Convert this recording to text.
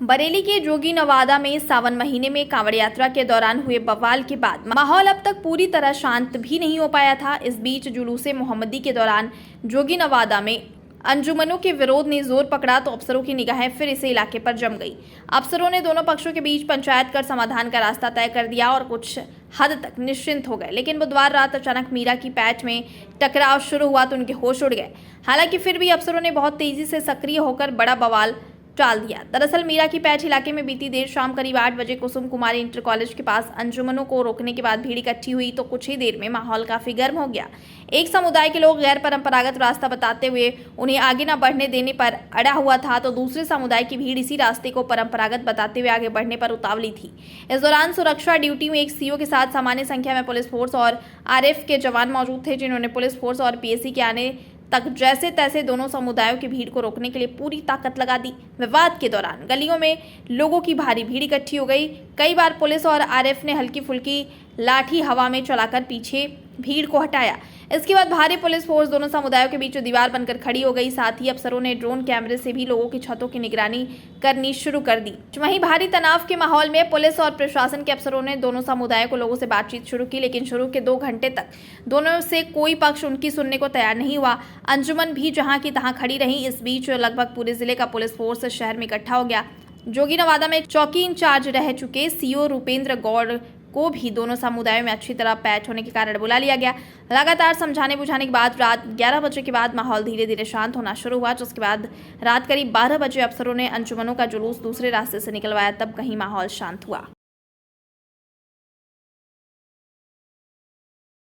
बरेली के जोगी नवादा में सावन महीने में कांवड़ यात्रा के दौरान हुए बवाल के बाद माहौल अब तक पूरी तरह शांत भी नहीं हो पाया था। इस बीच जुलूसे मोहम्मदी के दौरान जोगी नवादा में अंजुमनों के विरोध ने जोर पकड़ा तो अफसरों की निगाहें फिर इस इलाके पर जम गई। अफसरों ने दोनों पक्षों के बीच पंचायत कर समाधान का रास्ता तय कर दिया और कुछ हद तक निश्चिंत हो गए। लेकिन बुधवार रात अचानक मीरा की पैच में टकराव शुरू हुआ तो उनके होश उड़ गए। हालांकि फिर भी अफसरों ने बहुत तेजी से सक्रिय होकर बड़ा बवाल टाल दिया। दरअसल मीरा की पैच इलाके में बीती देर शाम करीब 8 बजे कुसुम कुमारी इंटर कॉलेज के पास अंजुमनों को रोकने के बाद भीड़ इकट्ठी हुई तो कुछ ही देर में माहौल काफी गर्म हो गया। एक समुदाय के लोग गैर परंपरागत रास्ता बताते हुए उन्हें आगे न बढ़ने देने पर अड़ा हुआ था तो दूसरे समुदाय की भीड़ इसी रास्ते को परंपरागत बताते हुए आगे बढ़ने पर उतावली थी। इस दौरान सुरक्षा ड्यूटी में एक सीओ के साथ सामान्य संख्या में पुलिस फोर्स और आरएफ के जवान मौजूद थे, जिन्होंने पुलिस फोर्स और पीएसी के आने तक जैसे तैसे दोनों समुदायों की भीड़ को रोकने के लिए पूरी ताकत लगा दी। विवाद के दौरान गलियों में लोगों की भारी भीड़ इकट्ठी हो गई। कई बार पुलिस और आरएफ ने हल्की फुल्की लाठी हवा में चलाकर पीछे भीड़ को हटाया। इसके बाद भारी पुलिस फोर्स दोनों समुदायों के बीच दीवार बनकर खड़ी हो गई। साथ ही अफसरों ने ड्रोन कैमरे से भी लोगों की छतों की निगरानी करनी शुरू कर दी। वहीं भारी तनाव के माहौल में पुलिस और प्रशासन के अफसरों ने दोनों समुदायों को लोगों से बातचीत शुरू की, लेकिन शुरू के 2 घंटे तक दोनों से कोई पक्ष उनकी सुनने को तैयार नहीं हुआ। अंजुमन भी जहां की तहां खड़ी रही। इस बीच लगभग पूरे जिले का पुलिस फोर्स शहर में इकट्ठा हो गया। जोगी नवादा में चौकी इंचार्ज रह चुके सीओ रूपेंद्र गौड़ को भी दोनों समुदायों में अच्छी तरह पैच होने के कारण बुला लिया गया। लगातार समझाने बुझाने के बाद रात 11 बजे के बाद माहौल धीरे धीरे शांत होना शुरू हुआ, जिसके बाद रात करीब 12 बजे अफसरों ने अंजुमनों का जुलूस दूसरे रास्ते से निकलवाया, तब कहीं माहौल शांत हुआ।